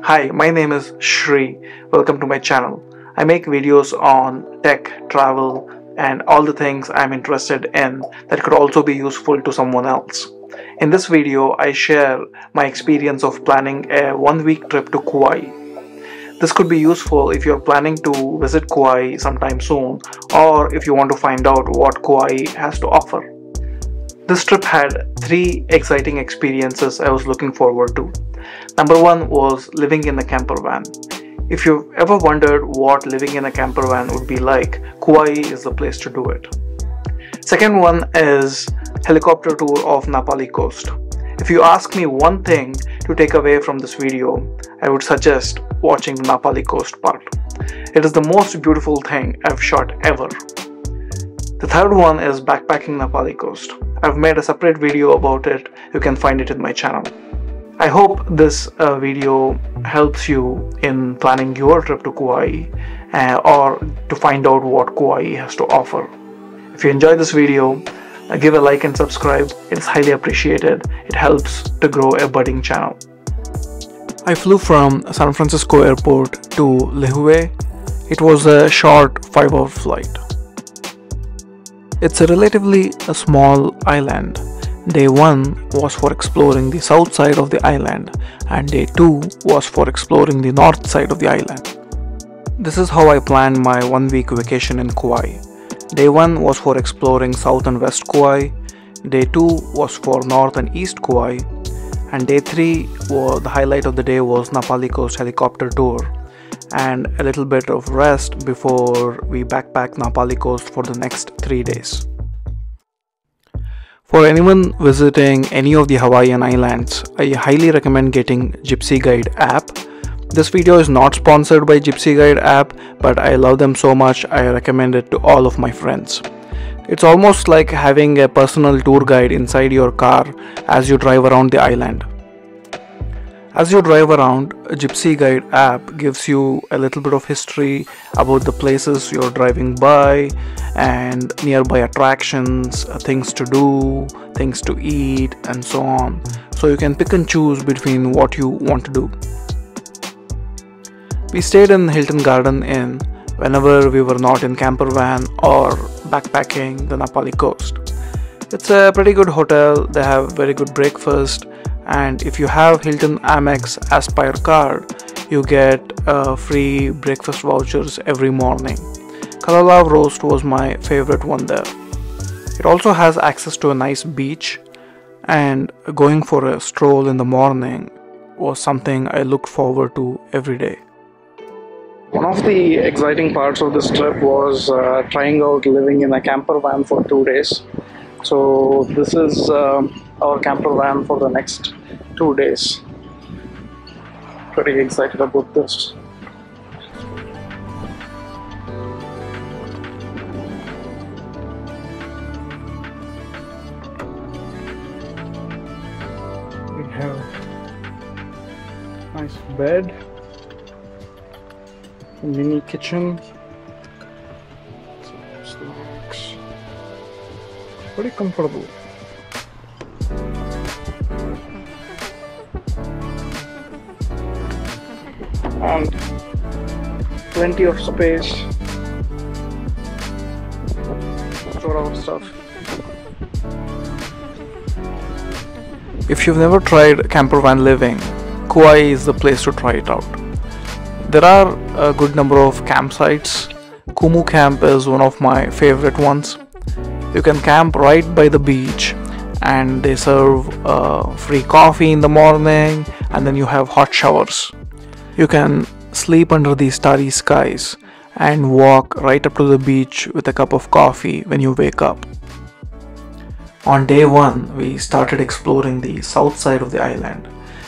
Hi, my name is Shri. Welcome to my channel. I make videos on tech, travel, and all the things I'm interested in that could also be useful to someone else. In this video, I share my experience of planning a one-week trip to Kauai. This could be useful if you're planning to visit Kauai sometime soon, or if you want to find out what Kauai has to offer. This trip had 3 exciting experiences I was looking forward to. Number 1 was living in a camper van. If you've ever wondered what living in a camper van would be like, Kauai is the place to do it. Second one is helicopter tour of Napali coast. If you ask me one thing to take away from this video, I would suggest watching the Napali coast part. It is the most beautiful thing I've shot ever. The third one is backpacking Napali coast. I've made a separate video about it. You can find it in my channel. I hope this video helps you in planning your trip to Kauai or to find out what Kauai has to offer. If you enjoyed this video, give a like and subscribe. It's highly appreciated. It helps to grow a budding channel. I flew from San Francisco airport to Lihue. It was a short 5-hour flight. It's a relatively small island. Day 1 was for exploring the south side of the island, and day 2 was for exploring the north side of the island. This is how I planned my 1-week vacation in Kauai. Day 1 was for exploring south and west Kauai, day 2 was for north and east Kauai, and day 3 the highlight of the day was Napali coast helicopter tour and a little bit of rest before we backpack Napali coast for the next 3 days. For anyone visiting any of the Hawaiian islands, I highly recommend getting Gypsy Guide App. This video is not sponsored by Gypsy Guide App, but I love them so much I recommend it to all of my friends. It's almost like having a personal tour guide inside your car as you drive around the island. As you drive around, Gypsy Guide app gives you a little bit of history about the places you're driving by and nearby attractions, things to do, things to eat, and so on. So you can pick and choose between what you want to do. We stayed in Hilton Garden Inn whenever we were not in camper van or backpacking the Napali coast. It's a pretty good hotel. They have very good breakfast. And if you have Hilton Amex Aspire card, you get free breakfast vouchers every morning. Kalalav roast was my favorite one there. It also has access to a nice beach, and going for a stroll in the morning was something I looked forward to every day. One of the exciting parts of this trip was trying out living in a camper van for 2 days. So this is our camper van for the next 2 days. Pretty excited about this. We have nice bed, mini kitchen, snacks. Pretty comfortable. And plenty of space to store our stuff. If you've never tried camper van living, Kauai is the place to try it out. There are a good number of campsites. Kumu Camp is one of my favorite ones. You can camp right by the beach, and they serve free coffee in the morning, and then you have hot showers. You can sleep under the starry skies and walk right up to the beach with a cup of coffee when you wake up. On day 1, we started exploring the south side of the island.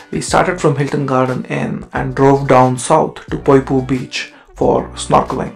We started from Hilton Garden Inn and drove down south to Poipu beach for snorkeling.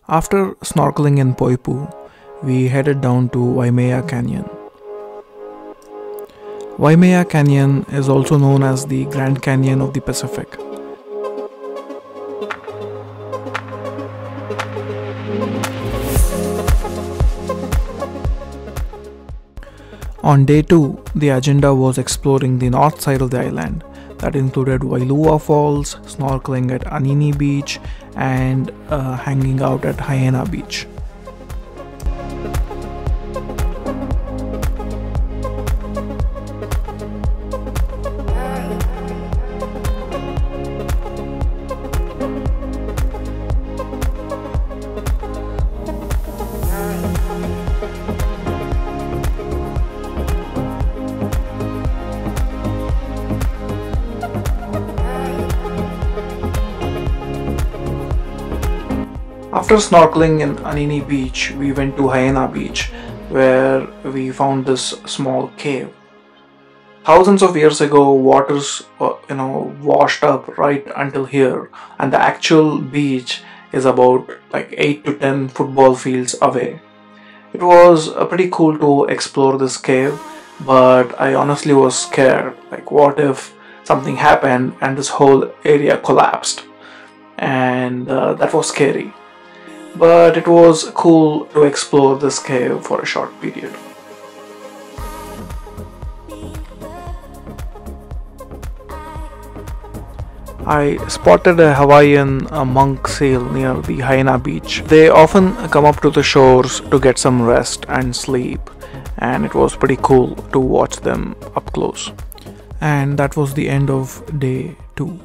After snorkeling in Poipu, we headed down to Waimea Canyon. Waimea Canyon is also known as the Grand Canyon of the Pacific. On day 2, the agenda was exploring the north side of the island. That included Wailua Falls, snorkeling at Anini beach, and hanging out at Haena beach. After snorkeling in Anini beach, we went to Haena beach, where we found this small cave. Thousands of years ago, waters washed up right until here, and the actual beach is about like 8 to 10 football fields away. It was pretty cool to explore this cave, but I honestly was scared. Like, what if something happened and this whole area collapsed? And that was scary. But it was cool to explore this cave for a short period. I spotted a Hawaiian monk sail near the Haena beach. They often come up to the shores to get some rest and sleep, and it was pretty cool to watch them up close. And that was the end of day 2.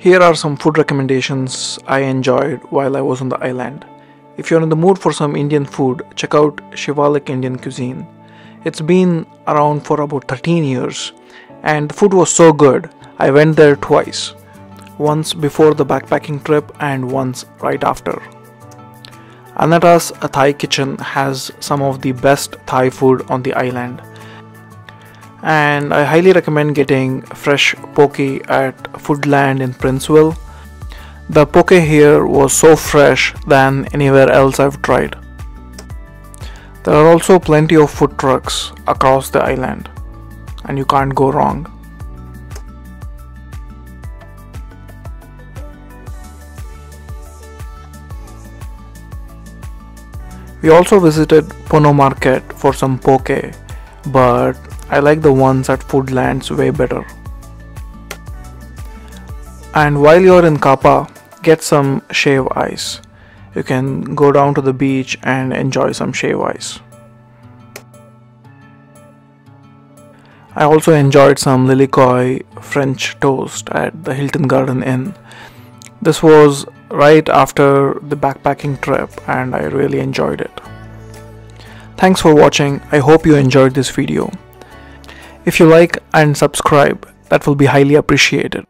Here are some food recommendations I enjoyed while I was on the island. If you're in the mood for some Indian food, check out Shivalik Indian Cuisine. It's been around for about 13 years and the food was so good, I went there twice. Once before the backpacking trip and once right after. Anata's Thai kitchen has some of the best Thai food on the island. And I highly recommend getting fresh poke at Foodland in Princeville. The poke here was so fresh than anywhere else I've tried. There are also plenty of food trucks across the island and you can't go wrong. We also visited Pono Market for some poke, but I like the ones at Foodlands way better. And while you're in Kapa, get some shave ice. You can go down to the beach and enjoy some shave ice. I also enjoyed some lilikoi French toast at the Hilton Garden Inn. This was right after the backpacking trip and I really enjoyed it. Thanks for watching. I hope you enjoyed this video. If you like and subscribe, that will be highly appreciated.